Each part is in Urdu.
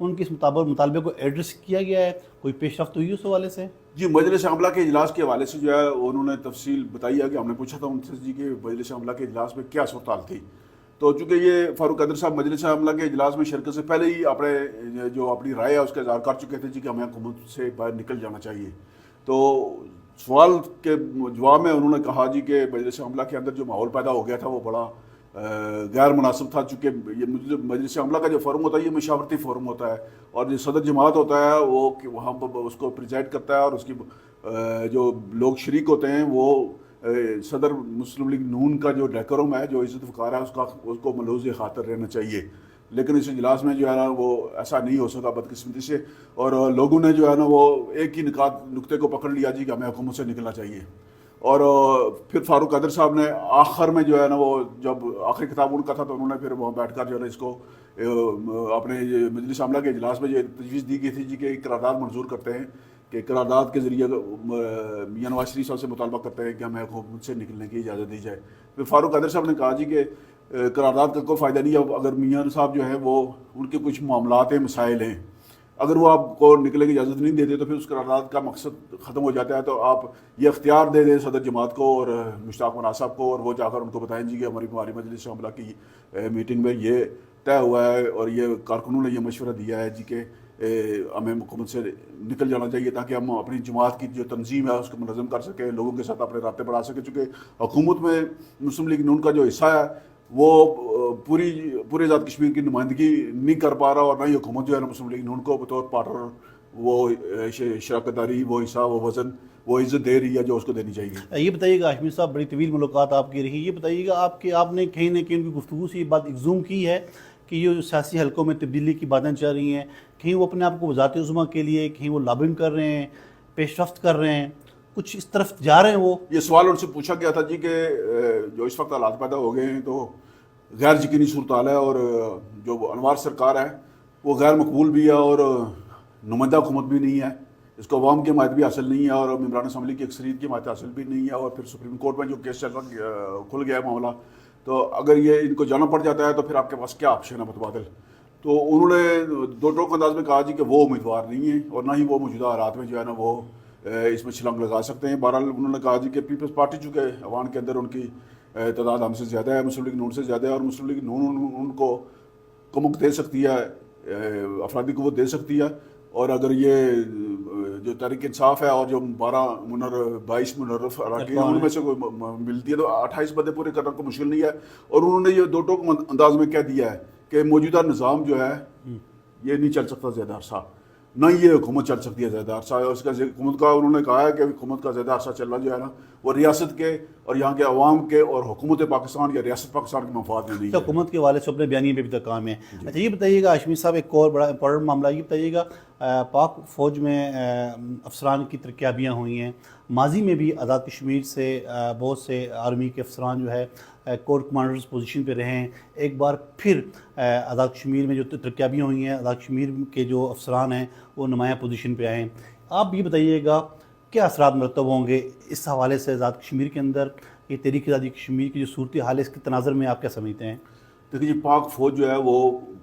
ان کے اس مطالبے کو ایڈریس کیا گیا ہے؟ کوئی پیش رفت ہوئی اس حوالے سے؟ جی مجلس عملہ کے اجلاس کے حوالے سے جو ہے انہوں نے تفصیل بتائی ہے کہ ہم نے پوچھا تھا ان سے جی کہ مجلس عملہ کے اجلاس میں کیا صورتحال تھی، تو چونکہ یہ فاروق قادر صاحب مجلس عملہ کے اجلاس میں شرکت سے پہلے ہی اپنی رائے ہے اس کا اظہار کر چکے تھے جی کہ ہمیں حکومت سے باہر نکل جانا چاہیے. تو سوال کے جواب میں انہوں نے کہا جی کہ مجلس عملہ کے اندر جو ماحول پیدا ہو گیا تھا وہ بڑا غیر مناسب تھا، چونکہ یہ مجلس عملہ کا جو فورم ہوتا ہے یہ مشاورتی فورم ہوتا ہے، اور جو صدر جماعت ہوتا ہے وہ وہاں اس کو پریزائڈ کرتا ہے، اور اس کی جو لوگ شریک ہوتے ہیں وہ صدر مسلم لیگ نون کا جو ڈیکورم ہے، جو عزت وقار ہے، اس کو ملحوظ خاطر رہنا چاہیے. لیکن اس اجلاس میں جو ہے نا وہ ایسا نہیں ہو سکا بدقسمتی سے، اور لوگوں نے جو ہے نا وہ ایک ہی نقطے کو پکڑ لیا جی کہ ہمیں حکومت سے نکلنا چاہیے. اور پھر فاروق قادر صاحب نے آخر میں جو ہے نا وہ جب آخری خطاب ان کا تھا تو انہوں نے پھر وہاں بیٹھ کر جو ہے اس کو اپنے مجلس عملہ کے اجلاس میں یہ تجویز دی گئی تھی جی کہ ایک قرارداد منظور کرتے ہیں کہ قرارداد کے ذریعے میاں نواز شریف صاحب سے مطالبہ کرتے ہیں کہ ہمیں حکومت سے نکلنے کی اجازت دی جائے. پھر فاروق قادر صاحب نے کہا جی کہ قرارداد کا کوئی فائدہ نہیں ہے، اگر میاں صاحب جو ہے وہ ان کے کچھ معاملات ہیں، مسائل ہیں، اگر وہ آپ کو نکلنے کی اجازت نہیں دیتے تو پھر اس قرارداد کا مقصد ختم ہو جاتا ہے. تو آپ یہ اختیار دے دیں صدر جماعت کو اور مشتاق مناص صاحب کو، اور وہ جا کر ان کو بتائیں جی کہ ہماری مجلس عملہ کی میٹنگ میں یہ طے ہوا ہے اور یہ کارکنوں نے یہ مشورہ دیا ہے جی کہ ہمیں حکومت سے نکل جانا چاہیے تاکہ ہم اپنی جماعت کی جو تنظیم ہے اس کو منظم کر سکیں، لوگوں کے ساتھ اپنے رابطے بڑھا سکیں. چونکہ حکومت میں مسلم لیگ نون کا جو حصہ ہے وہ پورے آزاد کشمیر کی نمائندگی نہیں کر پا رہا، اور نہ ہی حکومت جو ہے نا مسلم لیگ نون کو بطور پارٹنر وہ شراکت داری، وہ حصہ، وہ وزن، وہ عزت دے رہی ہے جو اس کو دینی چاہیے. یہ بتائیے گا ہاشمی صاحب، بڑی طویل ملاقات آپ کی رہی، یہ بتائیے گا آپ نے کہیں نہ کہیں ان کی گفتگو سے یہ بات ایگزوم کی ہے کہ یہ سیاسی حلقوں میں تبدیلی کی باتیں چل رہی ہیں، کہیں وہ اپنے آپ کو وزارت عظمیٰ کے لیے کہیں وہ لابنگ کر رہے ہیں، پیش رفت کر رہے ہیں، کچھ اس طرف جا رہے ہیں؟ وہ یہ سوال ان سے پوچھا گیا تھا جی کہ جو اس وقت حالات پیدا ہو گئے ہیں تو غیر یقینی صورتحال ہے، اور جو انوار سرکار ہے وہ غیر مقبول بھی ہے اور نمائندہ حکومت بھی نہیں ہے، اس کو عوام کی حمایت بھی حاصل نہیں ہے اور ممبران اسمبلی کی اکثریت کی حمایت حاصل بھی نہیں ہے، اور پھر سپریم کورٹ میں جو کیس چل رہا کھل گیا ہے معاملہ، تو اگر یہ ان کو جانا پڑ جاتا ہے تو پھر آپ کے پاس کیا آپشن ہے متبادل. تو انہوں نے دو ٹوک انداز میں کہا جی کہ وہ امیدوار نہیں ہیں اور نہ ہی وہ موجودہ حالات میں جو ہے نا وہ اس میں چھلانگ لگا سکتے ہیں. بہرحال انہوں نے کہا جی کہ پیپلز پارٹی چونکہ عوام کے اندر ان کی تعداد ہم سے زیادہ ہے، مسلم لیگ نون سے زیادہ ہے، اور مسلم لیگ نون ان کو کمک دے سکتی ہے، افرادی قوت دے سکتی ہے. اور اگر یہ جو تحریک انصاف ہے اور جو 22 منرف اراکین ان میں سے کوئی ملتی ہے تو 28 بندے پورے کرنا کو مشکل نہیں ہے. اور انہوں نے یہ دو ٹوک انداز میں کہہ دیا ہے کہ موجودہ نظام جو ہے یہ نہیں چل سکتا زیادہ عرصہ، نہ یہ حکومت چل سکتی ہے زیادہ عرصہ. اور اس کا حکومت کا انہوں نے کہا ہے کہ حکومت کا زیادہ عرصہ چلنا جو ہے نا وہ ریاست کے اور یہاں کے عوام کے اور حکومت پاکستان یا ریاست پاکستان کے مفاد میں نہیں ہے. حکومت کے حوالے سے اپنے بیانیے پہ بھی تک کام ہے. اچھا یہ بتائیے گا ہاشمی صاحب، ایک اور بڑا امپورٹنٹ معاملہ یہ بتائیے گا، پاک فوج میں افسران کی ترقیابیاں ہوئی ہیں، ماضی میں بھی آزاد کشمیر سے بہت سے آرمی کے افسران جو ہے کور کمانڈرز پوزیشن پہ رہے ہیں. ایک بار پھر آزاد کشمیر میں جو ترقیابیاں ہوئی ہیں، آزاد کشمیر کے جو افسران ہیں وہ نمایاں پوزیشن پہ آئے ہیں. آپ یہ بتائیے گا کیا اثرات مرتب ہوں گے اس حوالے سے آزاد کشمیر کے اندر؟ یہ تحریک آزادی کشمیر کی جو صورتحال ہے اس کے تناظر میں آپ کیا سمجھتے ہیں؟ دیکھیے جی، پاک فوج جو ہے وہ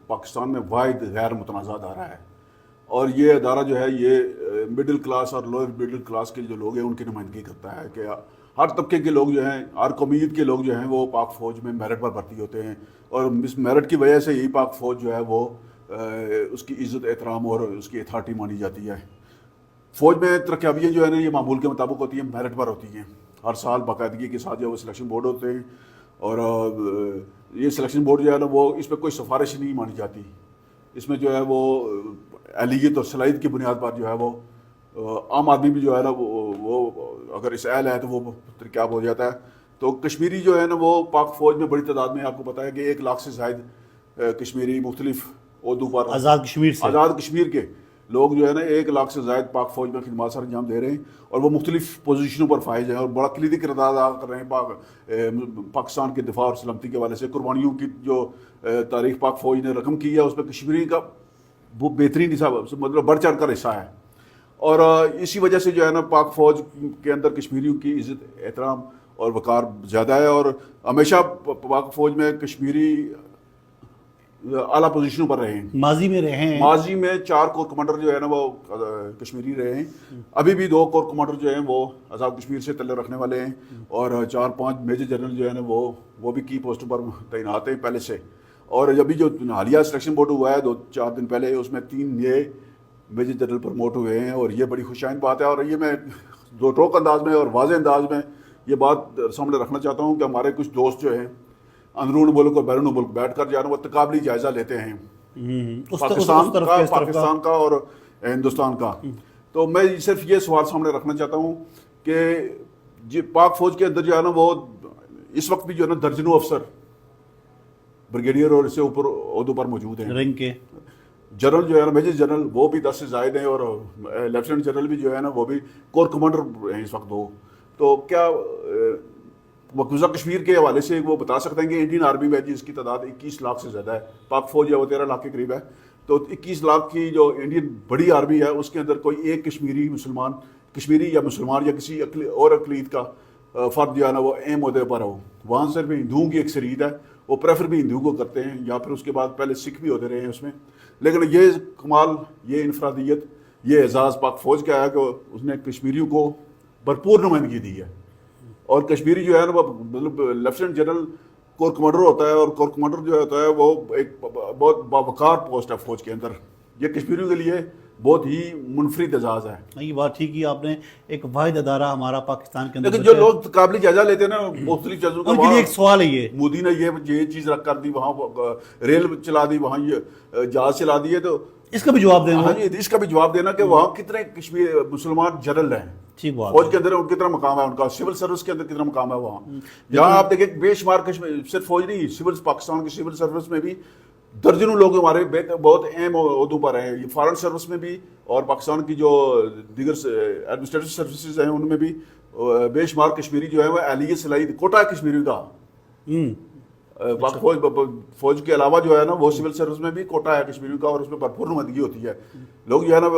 پاکستان میں واحد غیر متنازع ادارہ ہے، اور یہ ادارہ جو ہے یہ مڈل کلاس اور لوئر مڈل کلاس کے جو لوگ ہیں ان کی نمائندگی کرتا ہے کہ ہر طبقے کے لوگ جو ہیں، ہر قومیت کے لوگ جو ہیں وہ پاک فوج میں میرٹ پر بھرتی ہوتے ہیں، اور اس میرٹ کی وجہ سے یہی پاک فوج جو ہے وہ اس کی عزت احترام اور اس کی اتھارٹی مانی جاتی ہے. فوج میں ترقیابیاں جو ہے نا یہ معمول کے مطابق ہوتی ہیں، میرٹ پر ہوتی ہیں. ہر سال باقاعدگی کے ساتھ جو وہ سلیکشن بورڈ ہوتے ہیں، اور یہ سلیکشن بورڈ جو ہے نا وہ اس پہ کوئی سفارش نہیں مانی جاتی. اس میں جو ہے وہ اہلیت اور صلاحیت کی بنیاد پر جو ہے وہ عام آدمی بھی جو ہے نا وہ اگر اس اہل ہے تو وہ ترقیاب ہو جاتا ہے. تو کشمیری جو ہے نا وہ پاک فوج میں بڑی تعداد میں، آپ کو پتہ ہے کہ 1 لاکھ سے زائد کشمیری مختلف عہدوں پر آزاد کشمیر کے لوگ جو ہے نا 1 لاکھ سے زائد پاک فوج میں خدمات سر انجام دے رہے ہیں، اور وہ مختلف پوزیشنوں پر فائز ہیں اور بڑا کلیدی کردار ادا کر رہے ہیں پاکستان کے دفاع اور سلامتی کے حوالے سے. قربانیوں کی جو تاریخ پاک فوج نے رقم کی ہے اس میں کشمیری کا وہ بہترین حصہ، مطلب بڑھ چڑھ کر حصہ ہے. اور اسی وجہ سے جو ہے نا پاک فوج کے اندر کشمیریوں کی عزت احترام اور وقار زیادہ ہے، اور ہمیشہ پاک فوج میں کشمیری اعلیٰ پوزیشنوں پر رہے ہیں. ماضی میں رہے ہیں. ماضی میں 4 کور کمانڈر جو ہے نا وہ کشمیری رہے ہیں. ابھی بھی 2 کور کمانڈر جو ہیں وہ آزاد کشمیر سے تعلق رکھنے والے ہیں, اور 4-5 میجر جنرل جو ہے نا وہ بھی کی پوسٹوں پر تعینات ہیں پہلے سے. اور ابھی جو حالیہ سلیکشن بورڈ ہوا ہے 2-4 دن پہلے, اس میں 3 نئے میجر جنرل پروموٹ ہوئے ہیں, اور یہ بڑی خوشائن بات ہے. اور یہ میں دو ٹوک انداز میں اور واضح انداز میں یہ بات سامنے رکھنا چاہتا ہوں کہ ہمارے کچھ دوست جو ہیں اندرون ملک اور بیرون ملک بیٹھ کر جو ہے وہ تقابلی جائزہ لیتے ہیں پاکستان کا اور ہندوستان کا. تو میں صرف یہ سوال سامنے رکھنا چاہتا ہوں کہ پاک فوج کے اندر جو ہے نا وہ اس وقت بھی جو ہے نا درجنوں افسر بریگیڈیئر اور اس سے اوپر عہدوں پر موجود ہیں. رینک کے جنرل جو ہے نا میجر جنرل وہ بھی 10 سے زائد ہیں, اور لیفٹیننٹ جنرل بھی جو ہے نا وہ بھی کور کمانڈر ہیں اس وقت 2. تو کیا مقبوضہ کشمیر کے حوالے سے وہ بتا سکتے ہیں کہ انڈین آرمی میں جس کی تعداد 21 لاکھ سے زیادہ ہے, پاک فوج ہے وہ 13 لاکھ کے قریب ہے, تو 21 لاکھ کی جو انڈین بڑی آرمی ہے اس کے اندر کوئی ایک کشمیری یا مسلمان یا کسی اور اقلیت کا فرد جو ہے نا وہ اہم عہدے پر ہو. وہاں صرف ہندوؤں کی ایک سرید ہے, وہ پریفر بھی ہندوؤں کو کرتے ہیں, یا پھر اس کے بعد پہلے سکھ بھی ہوتے رہے ہیں اس میں. لیکن یہ کمال, یہ انفرادیت, یہ اعزاز پاک فوج کا ہے کہ اس نے کشمیریوں کو بھرپور نمائندگی دی ہے. اور کشمیری جو ہے نا وہ مطلب لیفٹیننٹ جنرل کور کمانڈر ہوتا ہے, اور کور کمانڈر جو ہوتا ہے وہ ایک بہت باوقار پوسٹ ہے فوج کے اندر. یہ کشمیریوں کے لیے بہت ہی منفرد اعزاز ہے. یہ بات ٹھیک ہے آپ نے, ایک واحد ادارہ ہمارا پاکستان کے اندر. لیکن جو لوگ قابل جائزہ لیتے ہیں نا مختلف چیزوں کا, ان کے لیے ایک سوال ہے یہ مودی نے یہ چیز رکھ کر دی, وہاں ریل چلا دی, وہاں یہ جہاز چلا دیے, تو اس کا بھی جواب دینا. ہاں جی, اس کا بھی جواب دینا کہ وہاں کتنے کشمیر مسلمان جنرل ہیں, ٹھیک بات, فوج کے اندر کتنا مقام ہے ان کا, سول سروس کے اندر کتنا مقام ہے وہاں. یہاں آپ دیکھیں بے شمار کشمیر, صرف فوج نہیں, سول پاکستان کی سول سروس میں بھی درجنوں لوگ ہمارے بہت اہم عہدوں پر ہیں. یہ فارن سروس میں بھی, اور پاکستان کی جو دیگر ایڈمنسٹریٹو سروسز ہیں ان میں بھی بے شمار کشمیری جو ہے وہ اہلیت صلاحی کوٹا ہے کشمیری کا. فوج کے علاوہ جو ہے نا وہ سول سروس میں بھی کوٹا ہے کشمیریوں کا, اور اس میں بھرپور نمائندگی ہوتی ہے. لوگ جو ہے نا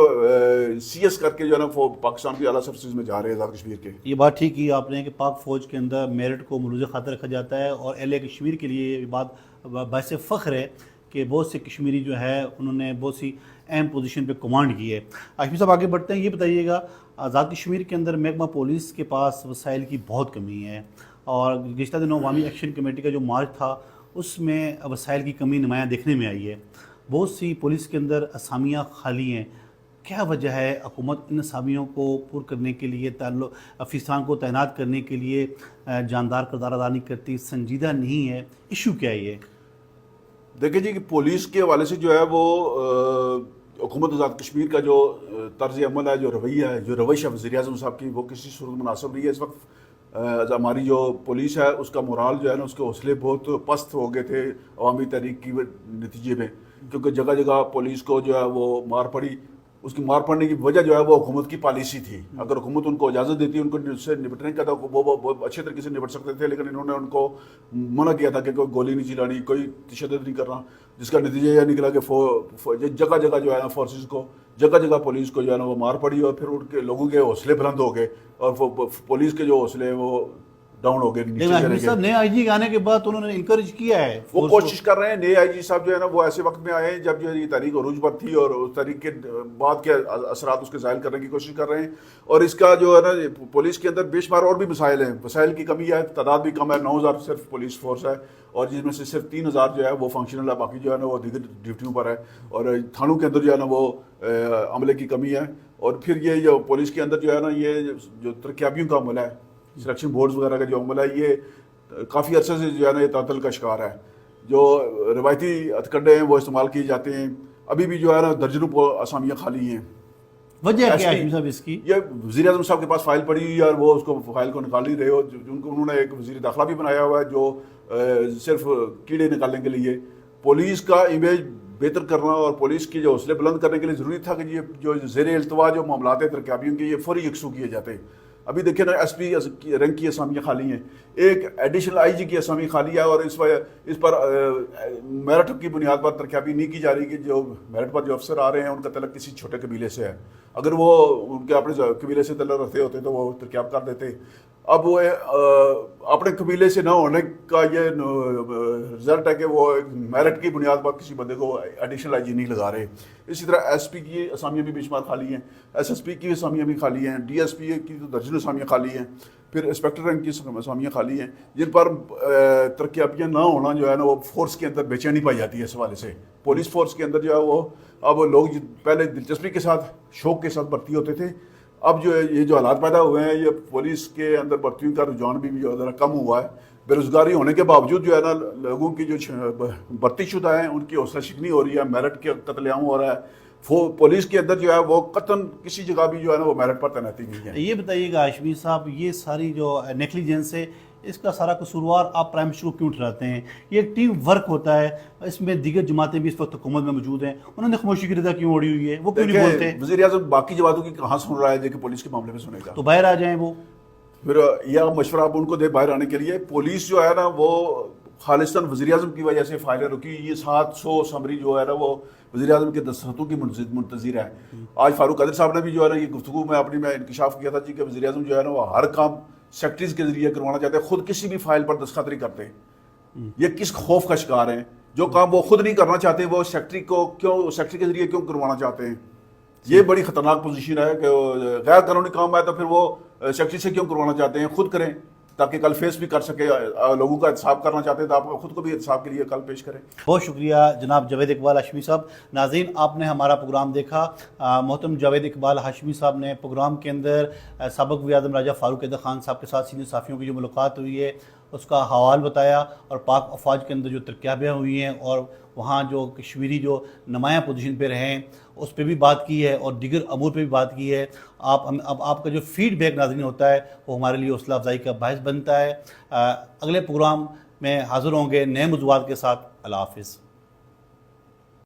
سی ایس کر کے جو ہے نا پاکستان کی اعلیٰ سروسز میں جا رہے ہیں آزاد کشمیر کے. یہ بات ٹھیک کی آپ نے کہ پاک فوج کے اندر میرٹ کو مروز خاطر رکھا جاتا ہے, اور اہل کشمیر کے لیے یہ بات باعث فخر ہے کہ بہت سے کشمیری جو ہے انہوں نے بہت سی اہم پوزیشن پہ کمانڈ کی ہے. ہاشمی صاحب آگے بڑھتے ہیں, یہ بتائیے گا آزاد کشمیر کے اندر محکمہ پولیس کے پاس وسائل کی بہت کمی ہے, اور گزشتہ دنوں عوامی ایکشن کمیٹی کا جو مارچ تھا اس میں وسائل کی کمی نمایاں دیکھنے میں آئی ہے. بہت سی پولیس کے اندر اسامیاں خالی ہیں. کیا وجہ ہے حکومت ان اسامیوں کو پور کرنے کے لیے, افسران کو تعینات کرنے کے لیے جاندار کردار ادا نہیں کرتی, سنجیدہ نہیں ہے؟ ایشو کیا ہے یہ؟ دیکھیں جی کہ پولیس کے حوالے سے جو ہے وہ حکومت آزاد کشمیر کا جو طرز عمل ہے, جو رویہ ہے, جو روش ہے وزیر اعظم صاحب کی, وہ کسی صورت مناسب نہیں ہے. اس وقت ہماری جو پولیس ہے اس کا مورال جو ہے نا, اس کے حوصلے بہت پست ہو گئے تھے عوامی تحریک کی نتیجے میں, کیونکہ جگہ جگہ پولیس کو جو ہے وہ مار پڑی. اس کی مار پڑنے کی وجہ جو ہے وہ حکومت کی پالیسی تھی. اگر حکومت ان کو اجازت دیتی ان کو اس سے نپٹنے کا, تو وہ اچھے طریقے سے نپٹ سکتے تھے, لیکن انہوں نے ان کو منع کیا تھا کہ کوئی گولی نہیں چلانی, کوئی تشدد نہیں کرنا, جس کا نتیجہ یہ نکلا کہ جگہ جگہ جو ہے نا فورسز کو, جگہ جگہ پولیس کو جو ہے نا وہ مار پڑی, اور پھر ان کے لوگوں کے حوصلے بلند ہو گئے, اور پولیس کے جو حوصلے وہ ڈاؤن ہو گئے. صاحب نئے آئی جی آنے کے بعد انہوں نے انکریج کیا ہے, وہ کوشش کر رہے ہیں. نئے آئی جی صاحب جو ہے نا وہ ایسے وقت میں آئے ہیں جب جو ہے یہ تحریک عروج پر تھی, اور اس تحریک کے بعد کے اثرات اس کے ظاہر کرنے کی کوشش کر رہے ہیں. اور اس کا جو ہے نا پولیس کے اندر بے شمار اور بھی مسائل ہیں, وسائل کی کمی ہے, تعداد بھی کم ہے, 9000 صرف پولیس فورس ہے, اور جس میں سے صرف 3000 جو ہے وہ فنکشنل ہے, باقی جو ہے نا وہ دیگر ڈیوٹیوں پر ہے. اور تھانوں کے اندر جو ہے نا وہ عملے کی کمی ہے. اور پھر یہ جو پولیس کے اندر جو ہے نا یہ جو ترقیابیوں کا عمل ہے, سلیکشن بورڈز وغیرہ کا جو عمل ہے, یہ کافی عرصے سے جو ہے نا یہ تعطل کا شکار ہے. جو روایتی ہتھکنڈے ہیں وہ استعمال کیے جاتے ہیں. ابھی بھی جو ہے نا درجنوں اسامیاں خالی ہیں. وجہ کیا ہے صاحب اس کی؟ یہ وزیر اعظم صاحب کے پاس فائل پڑی, اور وہ اس کو فائل کو نکال نہیں رہے ہو. انہوں نے ایک وزیر داخلہ بھی بنایا ہوا ہے جو صرف کیڑے نکالنے کے لیے. پولیس کا امیج بہتر کرنا اور پولیس کی جو حوصلے بلند کرنے کے لیے ضروری تھا کہ یہ جو زیر التوا جو معاملات ہیں ترقیابیوں کے, یہ فوری یکسو کیے جاتے. ابھی دیکھیں نا ایس پی رینک کی اسامیاں خالی ہیں, ایک ایڈیشنل آئی جی کی اسامی خالی ہے, اور اس پر میرٹ کی بنیاد پر ترقیابی نہیں کی جا رہی کہ جو میرٹ پر جو افسر آ رہے ہیں ان کا تعلق کسی چھوٹے قبیلے سے ہے. اگر وہ ان کے اپنے قبیلے سے تعلق رکھتے ہوتے تو وہ ترقیاب کر دیتے. اب وہ اپنے قبیلے سے نہ ہونے کا یہ رزلٹ ہے کہ وہ میرٹ کی بنیاد پر کسی بندے کو ایڈیشنل آئی جی نہیں لگا رہے. اسی طرح ایس پی کی اسامیاں بھی بے شمار خالی ہیں, ایس ایس پی کی اسامیاں بھی خالی ہیں, ڈی ایس پی کی تو درجنوں اسامیاں خالی ہیں, پھر انسپیکٹر رینک کی اسامیاں خالی ہیں, جن پر ترقیابیاں نہ ہونا جو ہے نا وہ فورس کے اندر بے چینی پائی جاتی ہے. اس حوالے سے پولیس فورس کے اندر جو ہے وہ اب لوگ پہلے دلچسپی کے ساتھ شوق کے ساتھ بھرتی ہوتے تھے, اب جو یہ جو حالات پیدا ہوئے ہیں یہ پولیس کے اندر بھرتیوں کا رجحان بھی جو ذرا کم ہوا ہے. بے روزگاری ہونے کے باوجود جو ہے نا لوگوں کی جو بھرتی شدہ ہیں ان کی حوصلہ شکنی ہو رہی ہے, میرٹ کے قتل عام ہو رہا ہے. پولیس کے اندر جو ہے وہ قطعاً کسی جگہ بھی جو ہے نا وہ میرٹ پر تعیناتی نہیں ہے. یہ بتائیے گا ہاشمی صاحب, یہ ساری جو نیگلیجنس ہے اس کا سارا قصوروار آپ پرائم منسٹر کو کیوں ٹھہراتے ہیں؟ یہ ایک ٹیم ورک ہوتا ہے, اس میں دیگر جماعتیں بھی اس وقت حکومت میں موجود ہیں, انہوں نے خاموشی کی رضا کیوں اوڑھی ہوئی ہے, وہ کیوں نہیں بولتے؟ وزیر اعظم باقی جماعتوں کی کہاں سن رہا ہے جو کہ پولیس کے معاملے میں سنے گا؟ تو باہر آ جائیں وہ. پھر یہ مشورہ آپ ان کو دے باہر آنے کے لیے. پولیس جو ہے نا وہ خالصتاً وزیر اعظم کی وجہ سے فائلیں رکی. یہ 700 سمری جو ہے نا وہ وزیر اعظم کے دستخطوں کی منتظر ہے. آج فاروق قادر صاحب نے بھی جو ہے نا یہ گفتگو میں اپنی میں انکشاف کیا تھا جی کہ وزیر اعظم جو ہے نا وہ ہر کام سیکرٹریز کے ذریعے کروانا چاہتے ہیں, خود کسی بھی فائل پر دستخط نہیں کرتے. یہ کس خوف کا شکار ہیں؟ جو کام وہ خود نہیں کرنا چاہتے وہ سیکرٹری کے ذریعے کیوں کروانا چاہتے ہیں؟ یہ بڑی خطرناک پوزیشن ہے کہ غیر قانونی کام ہے تو پھر وہ سیکرٹری سے کیوں کروانا چاہتے ہیں؟ خود کریں تاکہ کل فیس بھی کر سکے. لوگوں کا احتساب کرنا چاہتے ہیں تو آپ خود کو بھی احتساب کے لیے کل پیش کریں. بہت شکریہ جناب جاوید اقبال ہاشمی صاحب. ناظرین آپ نے ہمارا پروگرام دیکھا. محترم جاوید اقبال ہاشمی صاحب نے پروگرام کے اندر سابق وزیر اعظم راجہ فاروق قادر خان صاحب کے ساتھ سینئر صحافیوں کی جو ملاقات ہوئی ہے اس کا حوال بتایا, اور پاک افواج کے اندر جو ترقیابیاں ہوئی ہیں اور وہاں جو کشمیری جو نمایاں پوزیشن پہ رہے ہیں اس پہ بھی بات کی ہے, اور دیگر امور پہ بھی بات کی ہے. اب آپ کا جو فیڈ بیک ناظرین ہوتا ہے وہ ہمارے لیے حوصلہ افزائی کا باعث بنتا ہے. اگلے پروگرام میں حاضر ہوں گے نئے موضوعات کے ساتھ. اللہ حافظ.